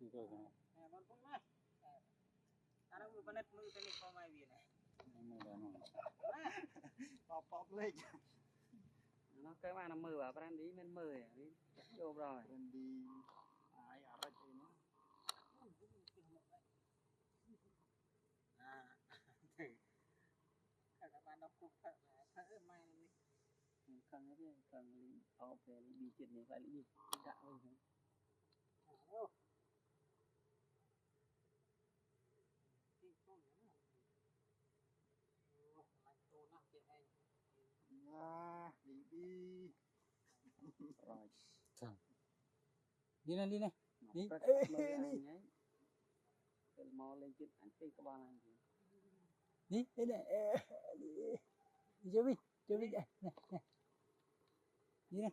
thì coi cái nè con cũng này ta đang vừa nét mưa cái này không ai về này này là nó pop lên nó cái mà nó mưa vào bên đi bên mưa đi vô rồi bên đi ai ở đây thì nó thì các bạn đọc cũng thở mai đi cần cái gì cần ở về đi chuyện này phải đi gạo rồi đi rồi đi này đi đi mò lên chuyện anh cái bao anh đi này đi chơi đi này đi này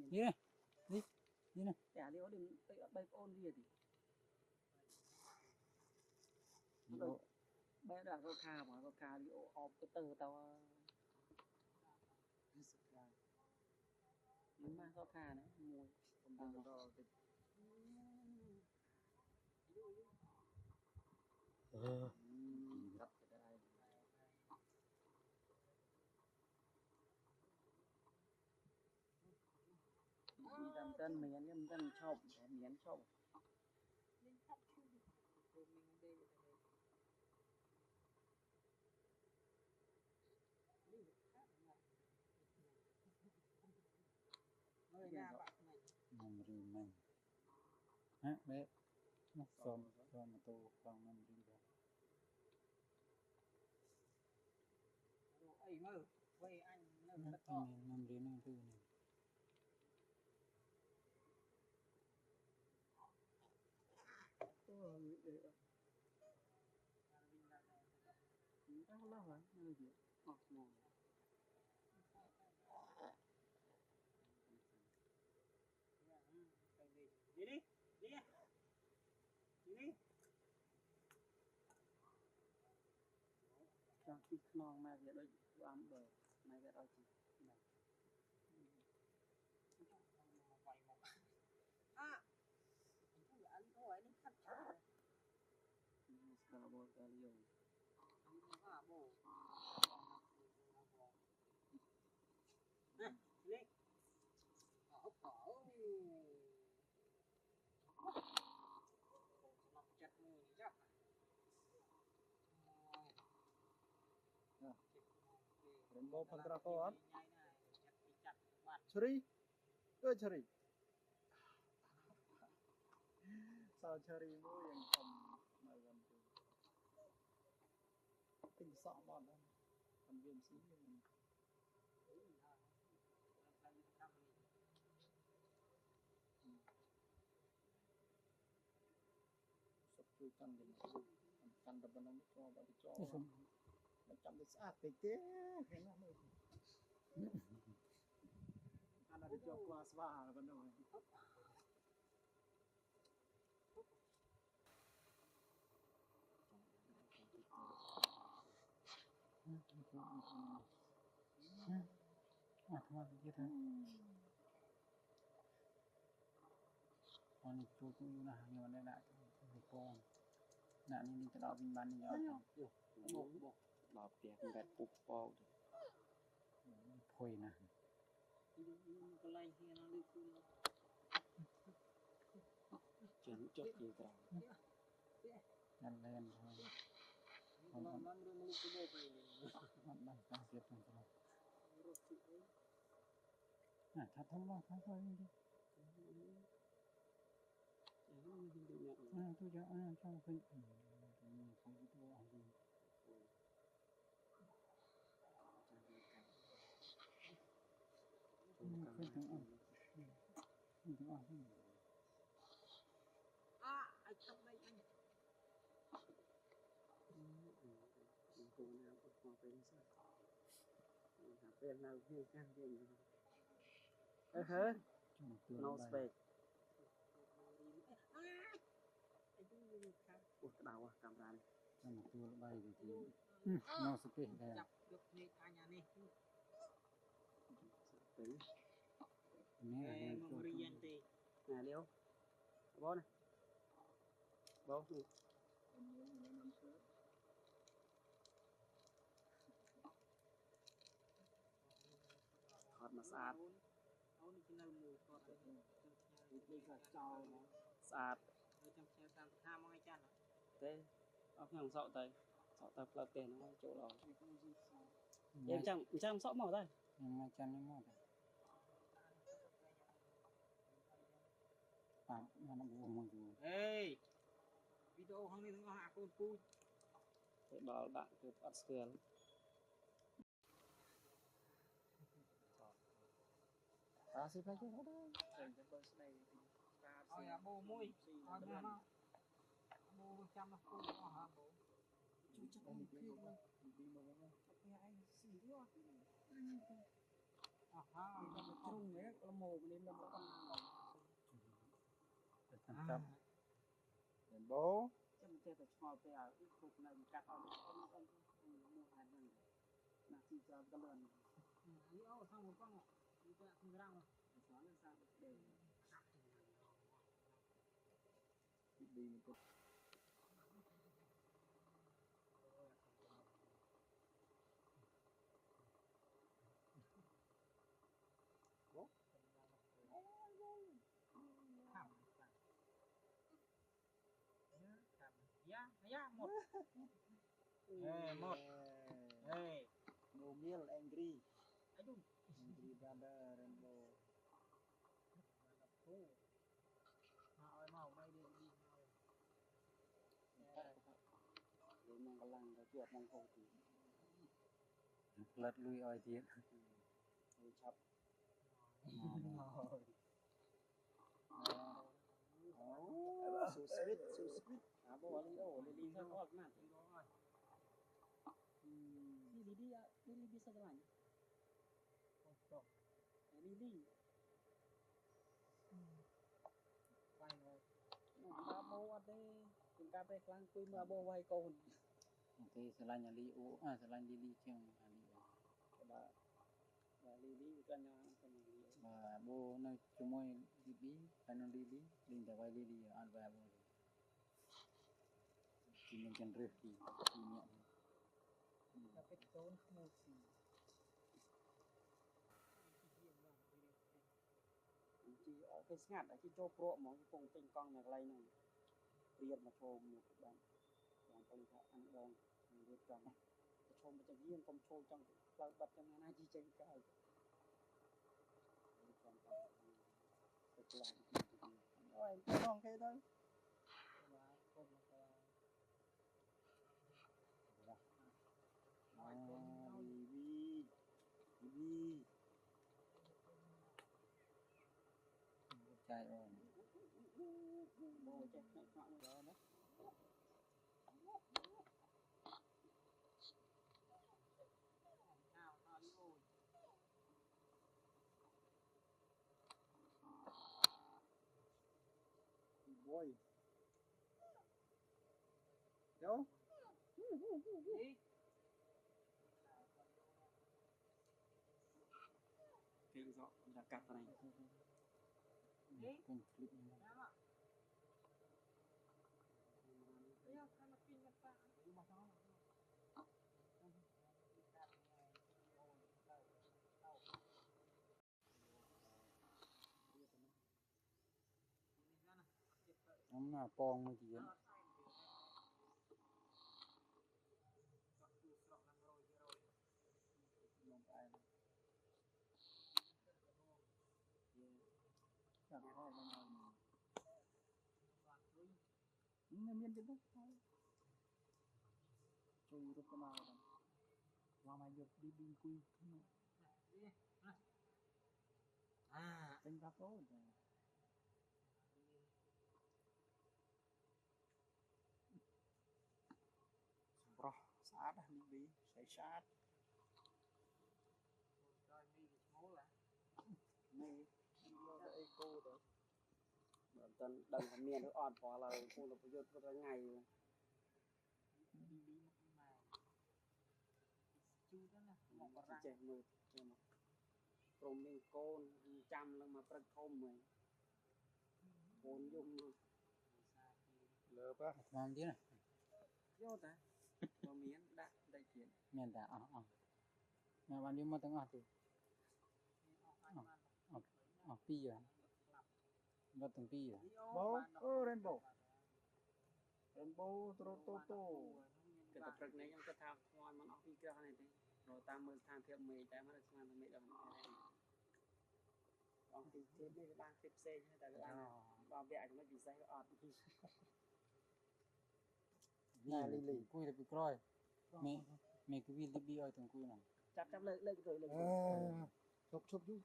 đi này đi này chả đi đừng bay ôn gì thì bé đã có kha mà có kha đi ôm cái từ tao nhưng mà có kha nữa mùi không đâu cắt cái đây đi làm chân miến làm chân chọc miến chọc nằm rì mình hả bé nó xôm mà tô con nằm rì rồi ấy mơ quay anh nằm rì nó tư này đang lo hả nơi gì ngọt ngào đi đi đi đi cho cái non mà việc đó ăn bờ này cái đó chỉ này anh hỏi đến khách cháu sao bố cái dùng bố lên ở chặt người chắc Rainbow Pantrakoan Churi Churi sao Churi mu yang thầm mà gần tình sọ bọn đó còn viên sĩ mình sắp chui căn đập nó cho vào cho nó chăm được sát thì thế cái nó mới anh đã cho qua spa rồi bắt đầu thôi như thế con chú cũng là nhiều nên lại con nạn nên đi tới đó mình bán đi nhớ bộ đọc tiệc bẹt phục bao phôi nè cái này thì nó đi chấn chốt gì cả nhanh lên thôi nó luôn cái bộ nó đang tăng tiếp rồi thật không lo thôi đi tôi cho không phải không có tôi ăn gì không tưởng ăn anh trong đây anh cô nào cũng có bên sao bên nào như can gì hả no space ủa cái đầu camera này trong một tour bay thì no space đây chụp được này cả nhà này Tính. Nè mong riêng thì Nè liêu. Bố này. Bố. Khót mà sạch. ôn cái nào mù còn Đi cả trâu nó. Sạch. trong xe tam tham ngay chăn Thế. Ông không sợ tay. Sợ tay là tiền nó chỗ đó. Em chẳng sợ mỏ đây. mà chân nó mỏi nó buồn một chút ê video không nên có hạ con pui Thế bảo bạn cứ bắt sườn. Ta sẽ phải cho nó đây. ôi à bố mui ôi mẹ nó bố chăm nó pui nó hả bố chú chắc con kia rồi cái anh xì quá à ha nó trông đấy nó mồ lên nó con thành tâm đến bố Chứ mình chơi phải ngồi về ở cái cục này mình cắt ông mua hai lần là chỉ cho cái lần đi ô xong một con đi qua không răng rồi xóa lên sao để đi một chút ya một một ê no meal angry aduh angry brother rainbow ôi màu mây đi đi để mang cái lăng cái chuột mang khổ thì lật lui oi thiệt tôi chập so sweet so sweet à bố đi đâu đi sao có cái nào thì đó rồi đi bisa jalan đi quay rồi ba bố ở đây chúng ta phải khăn quy mà bố vay con thì selain li u selain li cheng là đi bukan yang và bố nó chúng môi đi bí phải nó đi bí linh ta vai đi ăn vào bố chỉ mình cần rửa thì nhẹ tapi tahun musim chỉ ở cái ngặt ở cái chỗ pro mà cái vùng trên con này này riêng mà chôm một bạn bạn tôi phải ăn đòn riêng trong chôm một riêng không chôm trong là bật trong này chỉ trên cái rồi con cái thôi đi trai ơi bố chết nó nặng rồi đó boy đâu cái rõ là cặp này con clip ông nào pong mới chuyện nó miên đến đấy chui được cái nào làm ai được đi đi quy à tính ra tốt rồi bro sát đi bí sẽ sát rồi mi bị máu là này nó eco đấy tận đằng thằng miền nó ọt vào là cô là bây giờ tôi ngày đi đi mà chú đó nè một con răng chạy mượt cho mà ក្រុមមានកូនចាំឡើងមកព្រឹកធំហើយកូនយំ លើប៉ះថ្មទៀតណា យកតាបើមានដាក់ដីទៀត មានតែអស់ញ៉ាំបានយកមកទាំងអស់ទេអស់ពីរហ៎រត់ទាំងពីរហ៎ rainbow toto គេតែព្រឹកនេះខ្ញុំគិតថាថ្មมันអស់ពីរក្រោះនេះទេរកតាមមើលស្ថានភាពមេឃតែមិនស្មានថាមេឃដល់អស់ពីរទៀតនេះបានផ្សេងតែបានបើវគ្គចំណុចពិសេសអត់ ណាលីលីគួយទៅពីក្រោយមេគឺវាលីប៊ីឲ្យទាំងគួយហ្នឹង ចាប់លើកទៅលើក chụp vô tí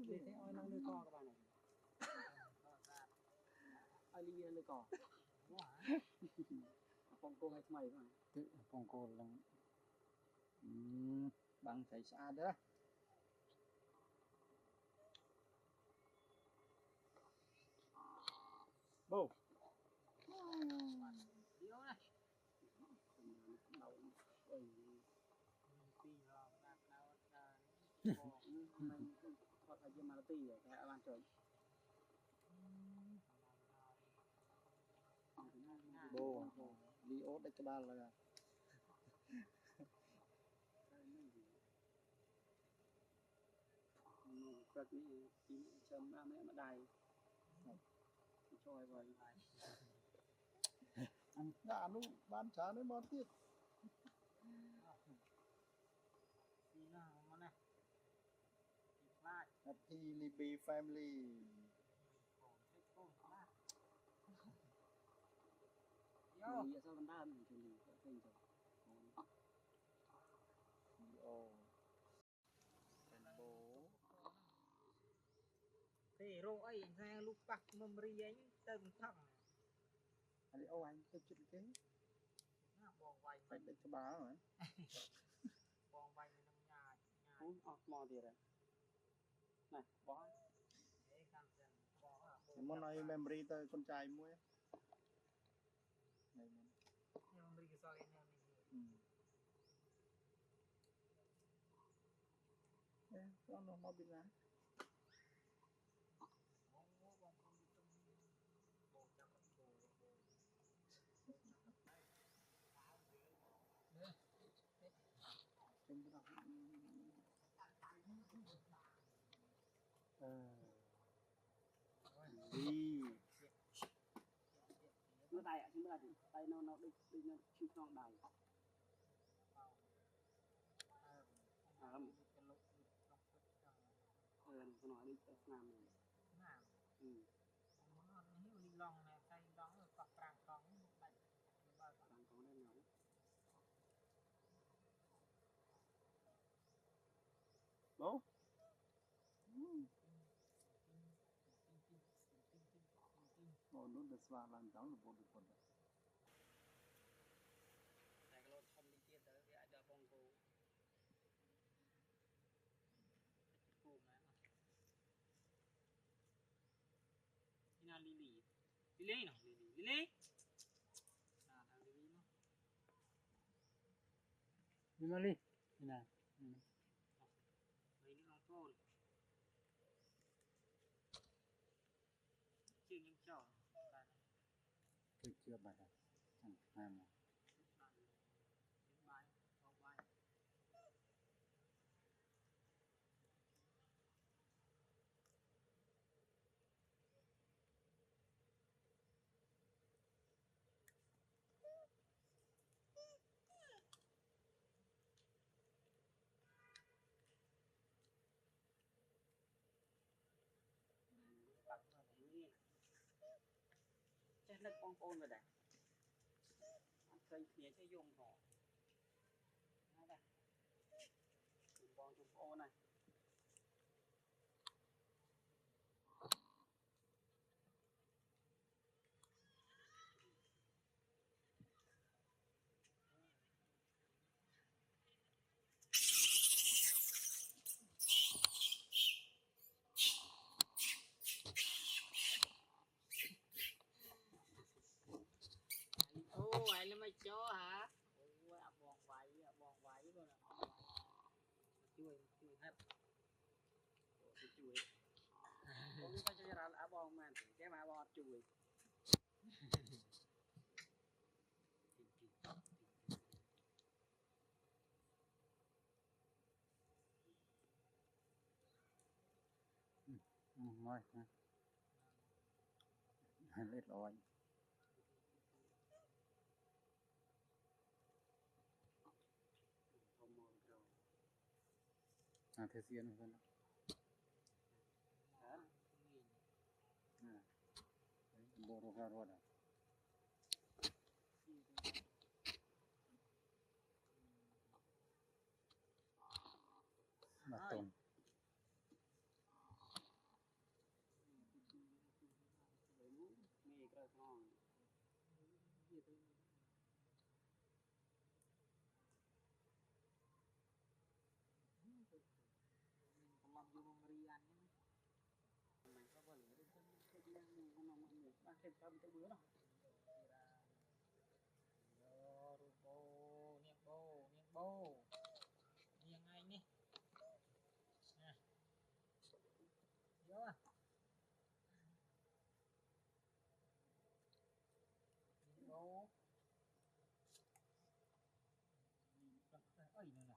លេទេឲ្យនៅលើកក៏បានឲ្យលីវាលើកបងកងឲ្យថ្មីបង គឺបងកូនឡើង bằng thầy xa đó bố គាត់ថាជាម៉ាទីតែបានចូល bố đi ốt đấy cái ba là ព្រឹកនេះទីចាំបានម្ដាយជួយបើ đã nó bán trả nó món tiết Happy Libby family យោយកសបណ្ដាមិនជួយឃើញទៅ Leo Rainbow ទេរោអីថាលុបប៉ះមុំរីអញទៅមិនថឹង Leo anh tôi chuyện cái ណាបងវាយ phải lấy cái bá rồi បងវាយនឹងញ៉ាញ៉ា អូអស់មកទៀតហើយណាបោះ អេកាន់ចឹងបង món này memory tới con trai mua này ខ្ញុំរីកសល់ឯនេះ con nó mau bị lá បងបងខ្ញុំបងចាប់បង trên cái đó អឺ đi មើលដៃខ្ញុំមើលដៃនៅដូចនៅឈឺក្នុងដៃអើក្នុងនេះទៅស្នាមនេះ ណា អឺ មកអត់នេះលីឡងណែសៃឡងកោះប្រាំងកង់មកដាច់បើ តាមកងនេះណា bố bố nó được xóa làm cháu là bố được quần តែកលោធំនេះទៀតទៅវាអាចដល់បងគោគោមែនណាលីលីលីលីនោះលីលីណាដល់លីលីនោះ đi mà đi nè ហើយនេះអងកូនជាងខ្ញុំចោលតែ cứ chưa bài này chẳng làm mà បាយបងបាយ bắt vào cái này chết lực con ôn rồi đấy ăn cây phía cho dùng họ đây đây con chúng ôn này ai mới chó hả bọn váy rồi nè chui hết chui ông đi cho ra lá bom mà cái mà bọt chui mỏi lết lỏi thế xiên hơn bộ đồ ra rồi mà tồn mì cờ ngon làm vô mì ăn nhé mình có vấn đề cái gì ăn không ngon mình ăn thêm cơm tới bữa đâu bô niềng anh đi vô à bô ơi nữa nè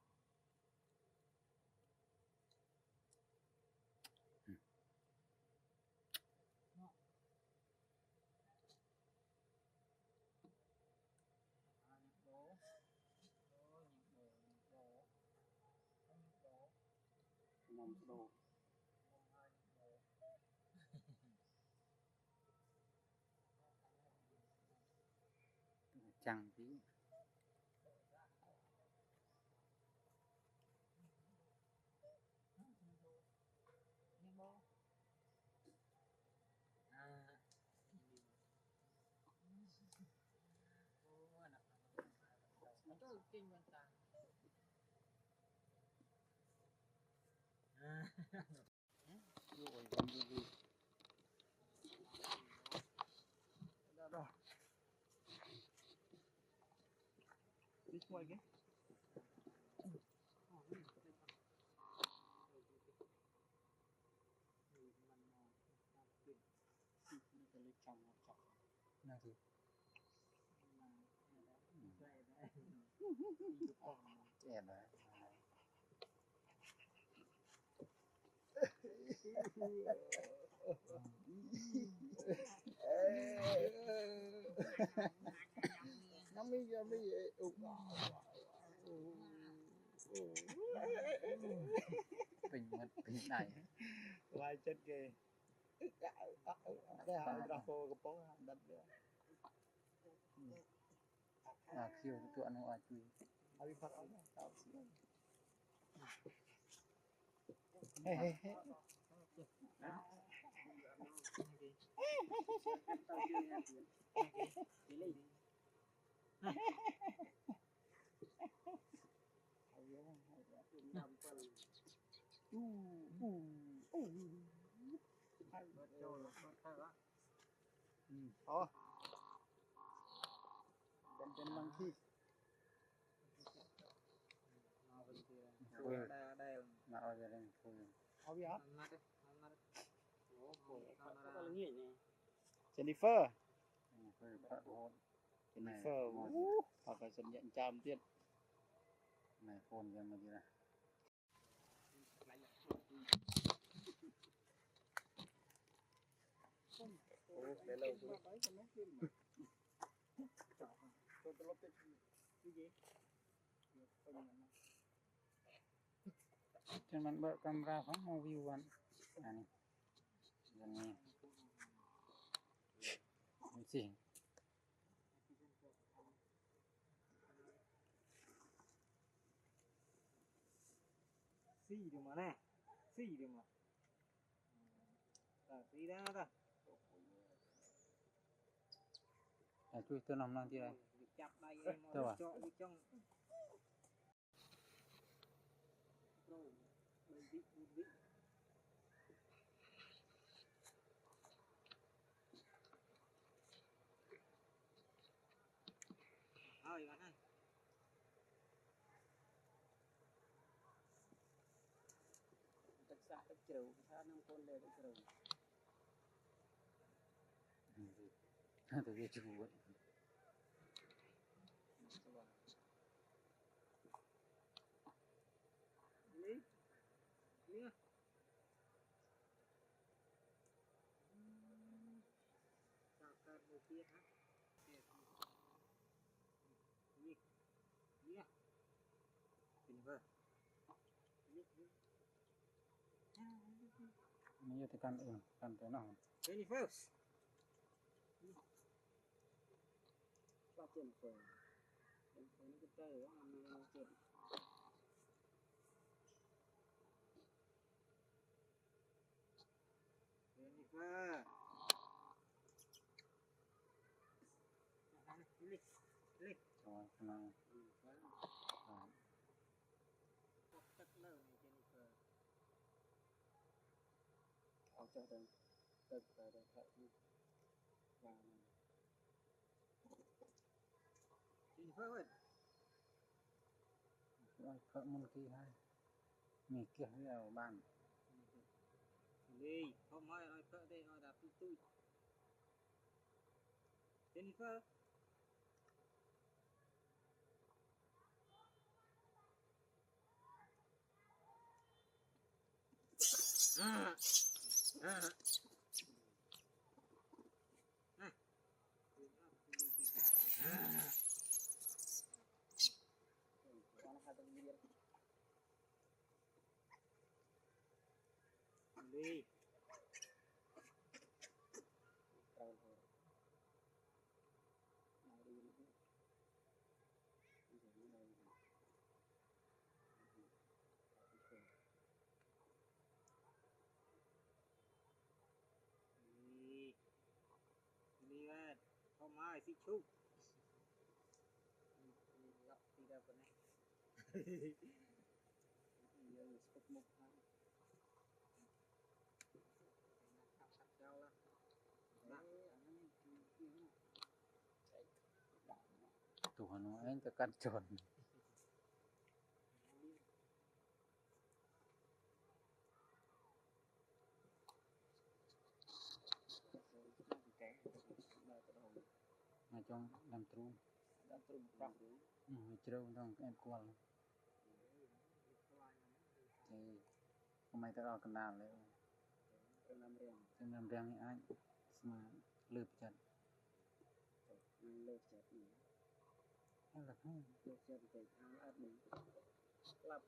ngon đồ chẳng tí kinh quan ta rồi vẫn đi Rồi. Đi ngoài cái. nào thì trẻ đấy Nắm giờ mới vậy. bình mất bình này Lai chết kìa. Đây hả ra phô cái bóng đập nữa. khiêu tụi nó ở chui Abi phát áo tao xíu. Hey hey hey. Thôi. Bên lăng thi. mà ở đây thôi Abi hả? có lưng nè Jennifer. thôi phát hôn Jennifer. Hoặc là sinh nhận chămទៀត. này hôn cho mà gì này Để lâu rồi. cho mình bật camera phóng mau view anh này gần nghe gì Xì đi mà nè. Xì đi mà. Xì đó ta. chui tôi nằm đang đi đây Chặt đây em đâu à cho đi trong. Thôi bạn ơi. សាទឹកជ្រៅភាសានឹងកូនលេទឹកជ្រៅ ទៅវាជួត នេះនេះតាមកើតមួយទៀតណានេះនេះនេះពីនេះនេះ នេះទៅកាន់កាន់ទៅនោះ Jenny first បាទជាងពេលនេះគឺទៅអានទៀត Jennifer នេះ ចូលក្នុង ទឹកលើនេះ Jennifer អត់ចុះទៅទឹកទៅថែនេះបាទ Jennifer វិញ ឲ្យផឹកមុនគេហើយមានគះវាឲ្យបាន លីហមឲ្យផឹកទេឲ្យដល់ទូទូច Jennifer បានហៅទៅវា លី ត្រូវទៅមករៀននេះនេះនៅ លីវិញហមឲ្យស៊ីឈូកឡប់ទីដល់ប៉ុណ្ណេះ យើងស្ពុកមុខហើយ ខាប់ខាប់ចោលណា អាហ្នឹងគឺនេះដាក់ ទូនោះឯងទៅកាន់ចន កែដល់ទៅដល់ មកចង់ដាំទ្រូង ដល់ទ្រុំប្រក់ ជ្រៅដល់អែបគល់អេkhông ai tới đó cần làm đấy ទៅណាំរៀង cho nên riêng ai mà lượt chân លើកចិត្តនេះ hay là không លើកចិត្តទៅខាងអត់នេះក្លាប់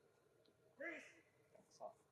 សក់